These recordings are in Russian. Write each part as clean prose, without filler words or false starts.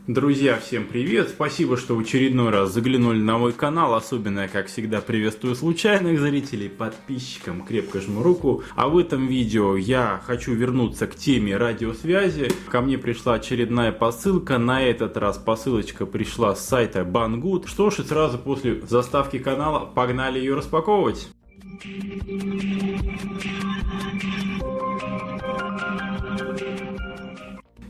Друзья, всем привет! Спасибо, что в очередной раз заглянули на мой канал. Особенно я, как всегда, приветствую случайных зрителей, подписчикам крепко жму руку. А в этом видео я хочу вернуться к теме радиосвязи. Ко мне пришла очередная посылка. На этот раз посылочка пришла с сайта Banggood. Что ж, и сразу после заставки канала погнали ее распаковывать.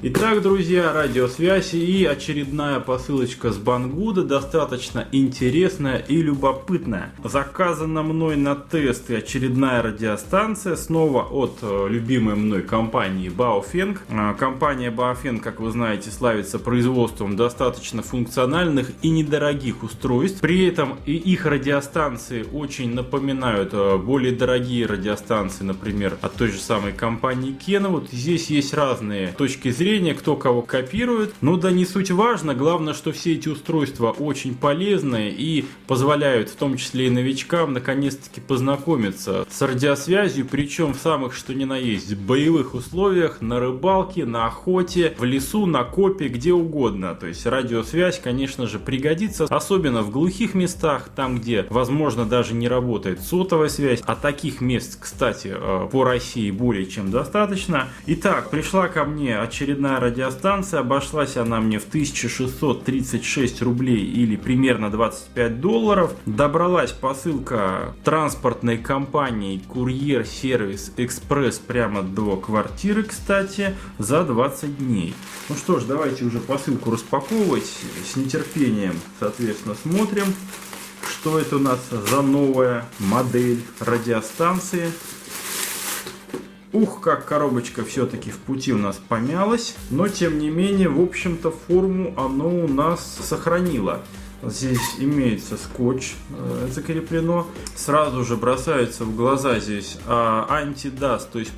Итак, друзья, радиосвязь и очередная посылочка с Banggood, достаточно интересная и любопытная. Заказана мной на тест и очередная радиостанция, снова от любимой мной компании Baofeng. Компания Baofeng, как вы знаете, славится производством достаточно функциональных и недорогих устройств. При этом и их радиостанции очень напоминают более дорогие радиостанции, например, от той же самой компании Kena. Вот здесь есть разные точки зрения, кто кого копирует, но да не суть важно, главное, что все эти устройства очень полезные и позволяют в том числе и новичкам наконец-таки познакомиться с радиосвязью, причем в самых что ни на есть боевых условиях, на рыбалке, на охоте, в лесу, на копе, где угодно. То есть радиосвязь, конечно же, пригодится, особенно в глухих местах, там где возможно даже не работает сотовая связь, а таких мест, кстати, по России более чем достаточно. Итак, пришла ко мне очередная радиостанция, обошлась она мне в 1636 рублей или примерно 25 долларов. Добралась посылка транспортной компании Курьер Сервис Экспресс прямо до квартиры, кстати, за 20 дней. Ну что ж, давайте уже посылку распаковывать. С нетерпением, соответственно, смотрим, что это у нас за новая модель радиостанции. Ух, как коробочка все-таки в пути у нас помялась, но тем не менее, в общем-то, форму оно у нас сохранило. Здесь имеется скотч закреплено. Сразу же бросается в глаза здесь антидаст, то есть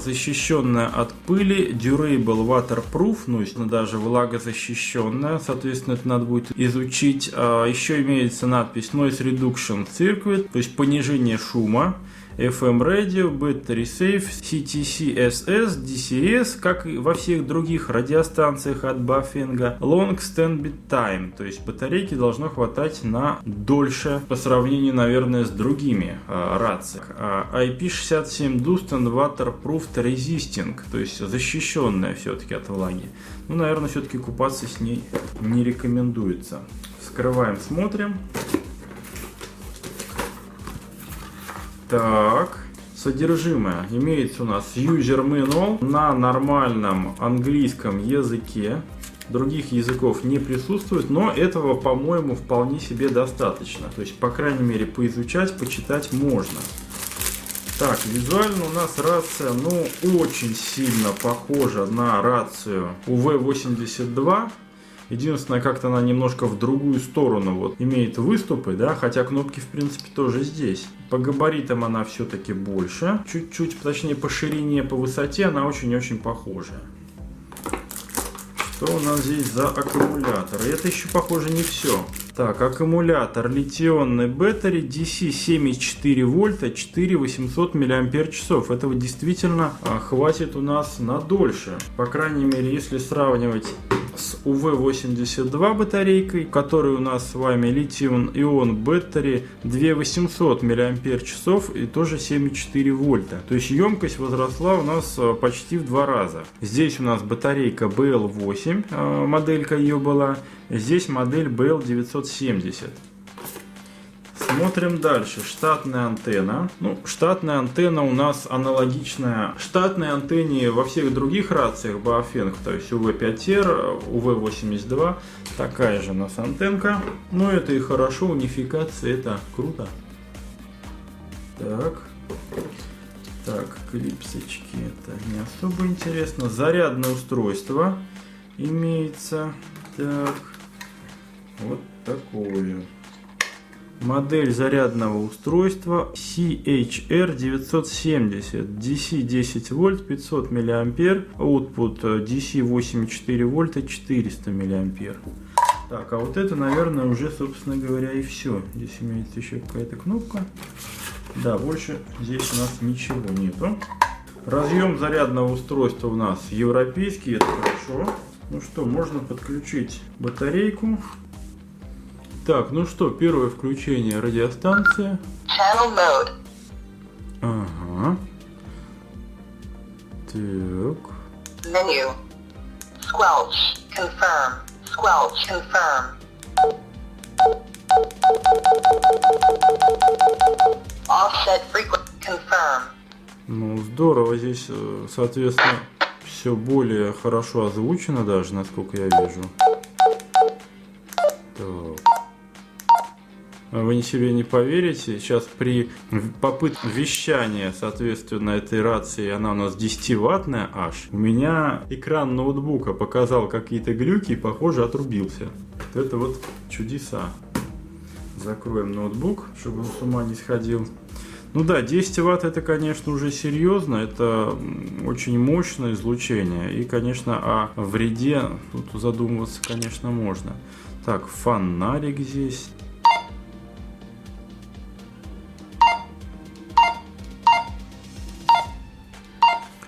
защищенная от пыли, durable waterproof, ну даже влагозащищенная, соответственно, это надо будет изучить. Еще имеется надпись Noise Reduction Circuit, то есть понижение шума. FM Radio, Battery Safe, CTC-SS, DCS, как и во всех других радиостанциях от Baofeng. Long Standby Time, то есть батарейки должно хватать на дольше по сравнению, наверное, с другими рациями. IP67 Dust and Waterproof Resisting, то есть защищенная все-таки от влаги. Ну, наверное, все-таки купаться с ней не рекомендуется. Вскрываем, смотрим. Так, содержимое. Имеется у нас user manual на нормальном английском языке. Других языков не присутствует, но этого, по-моему, вполне себе достаточно. То есть, по крайней мере, поизучать, почитать можно. Так, визуально у нас рация, очень сильно похожа на рацию UV82. Единственное, как-то она немножко в другую сторону вот имеет выступы, да, хотя кнопки в принципе тоже здесь. По габаритам она все-таки больше, чуть-чуть, точнее по ширине, по высоте она очень-очень похожая. Что у нас здесь за аккумулятор? И это еще, похоже, не все. Так, аккумулятор литионный батареи DC 7,4 вольта, 4800 мАч. Этого действительно хватит у нас на дольше. По крайней мере, если сравнивать с UV82 батарейкой, в которой у нас с вами литиум-ион батареи 2800 мАч и тоже 7,4 вольта. То есть емкость возросла у нас почти в 2 раза. Здесь у нас батарейка BL8, моделька ее была. Здесь модель BL970. Смотрим дальше. Штатная антенна. Штатная антенна у нас аналогичная штатной антенне во всех других рациях Baofeng, то есть UV5R, UV82. Такая же у нас антенка. Но это и хорошо, унификация, это круто. Так, клипсочки, это не особо интересно. Зарядное устройство имеется. Так, вот такое. Модель зарядного устройства CHR970, DC 10 вольт, 500 мА, output DC 8,4 вольта, 400 мА. Так, а вот это, наверное, уже, собственно говоря, и все. Здесь имеется еще какая-то кнопка. Да, больше здесь у нас ничего нету. Разъем зарядного устройства у нас европейский, это хорошо. Ну что, можно подключить батарейку. Так, ну что, первое включение радиостанции. Channel mode. Ага. Так. Menu. Squelch. Confirm. Squelch. Confirm. Offset frequency. Confirm. Ну, здорово, здесь, соответственно, все более хорошо озвучено даже, насколько я вижу. Так. Вы себе не поверите, сейчас при попытке вещания, соответственно, этой рации, она у нас 10-ваттная аж, у меня экран ноутбука показал какие-то глюки и, похоже, отрубился. Это вот чудеса. Закроем ноутбук, чтобы он с ума не сходил. Ну да, 10 Вт это, конечно, уже серьезно, это очень мощное излучение. И, конечно, о вреде тут задумываться, конечно, можно. Так, фонарик здесь.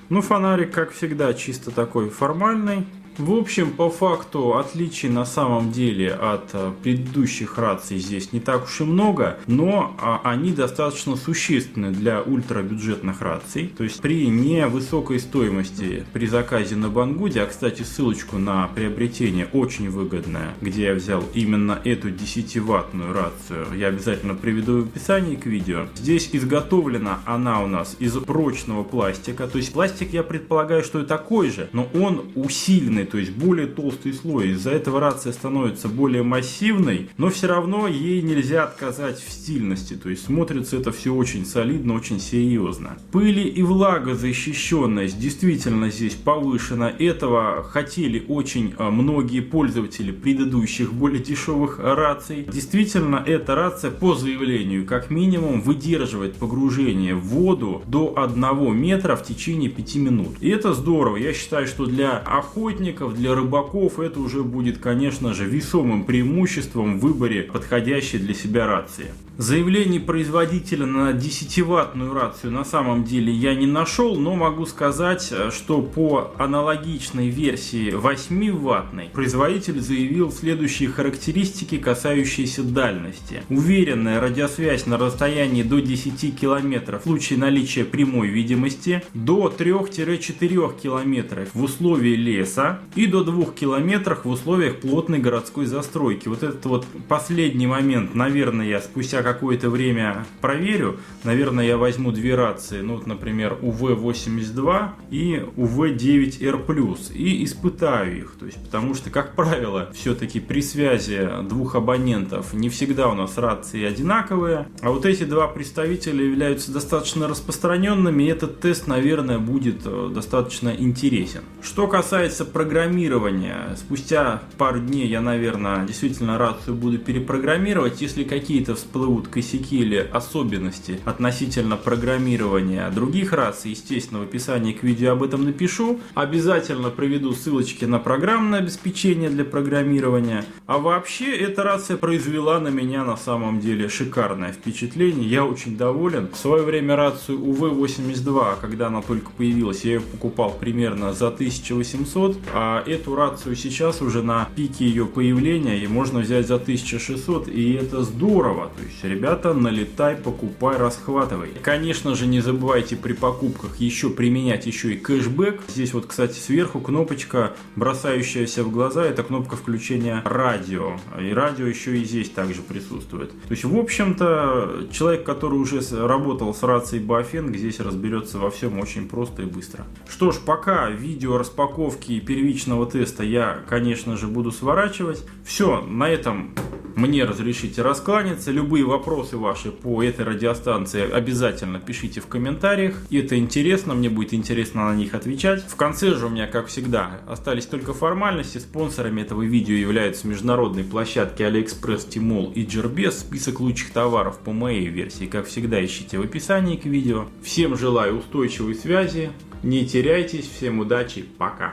Ну, фонарик, как всегда, чисто такой формальный. В общем, по факту отличий на самом деле от предыдущих раций здесь не так уж и много, но они достаточно существенны для ультрабюджетных раций. То есть при невысокой стоимости при заказе на Banggood, а кстати ссылочку на приобретение очень выгодная, где я взял именно эту 10-ваттную рацию, я обязательно приведу в описании к видео. Здесь изготовлена она у нас из прочного пластика, то есть пластик, я предполагаю, что и такой же, но он усиленный, то есть более толстый слой. Из-за этого рация становится более массивной, но все равно ей нельзя отказать в стильности. То есть смотрится это все очень солидно, очень серьезно. Пыли и влагозащищенность действительно здесь повышена. Этого хотели очень многие пользователи предыдущих более дешевых раций. Действительно, эта рация по заявлению как минимум выдерживает погружение в воду до 1 метра в течение 5 минут. И это здорово. Я считаю, что для охотников, для рыбаков это уже будет, конечно же, весомым преимуществом в выборе подходящей для себя рации. Заявлений производителя на 10-ваттную рацию на самом деле я не нашел, но могу сказать, что по аналогичной версии 8-ваттной производитель заявил следующие характеристики, касающиеся дальности. Уверенная радиосвязь на расстоянии до 10 км в случае наличия прямой видимости, до 3-4 км в условии леса и до 2 км в условиях плотной городской застройки. Вот этот вот последний момент, наверное, я спустя какое-то время проверю. Наверное, я возьму две рации, ну, вот, например, UV82 и UV9R+, и испытаю их. То есть, потому что, как правило, все-таки при связи двух абонентов не всегда у нас рации одинаковые. А вот эти два представителя являются достаточно распространенными, и этот тест, наверное, будет достаточно интересен. Что касается программирования, спустя пару дней я, наверное, действительно рацию буду перепрограммировать. Если какие-то всплывут косяки или особенности относительно программирования других раций, естественно, в описании к видео об этом напишу. Обязательно приведу ссылочки на программное обеспечение для программирования. А вообще, эта рация произвела на меня на самом деле шикарное впечатление. Я очень доволен. В свое время рацию UV82, когда она только появилась, я ее покупал примерно за 1800, а эту рацию сейчас уже на пике ее появления и можно взять за 1600, и это здорово. То есть, ребята, налетай, покупай, расхватывай. Конечно же, не забывайте при покупках еще применять еще и кэшбэк. Здесь вот, кстати, сверху кнопочка, бросающаяся в глаза, это кнопка включения радио. И радио еще и здесь также присутствует. То есть, в общем-то, человек, который уже работал с рацией Baofeng, здесь разберется во всем очень просто и быстро. Что ж, пока видео распаковки первичного теста я, конечно же, буду сворачивать. Все, на этом мне разрешите раскланяться. Любые вопросы ваши по этой радиостанции обязательно пишите в комментариях. И это интересно, мне будет интересно на них отвечать. В конце же у меня, как всегда, остались только формальности. Спонсорами этого видео являются международные площадки AliExpress, Tmall и Gearbest. Список лучших товаров по моей версии, как всегда, ищите в описании к видео. Всем желаю устойчивой связи, не теряйтесь, всем удачи, пока!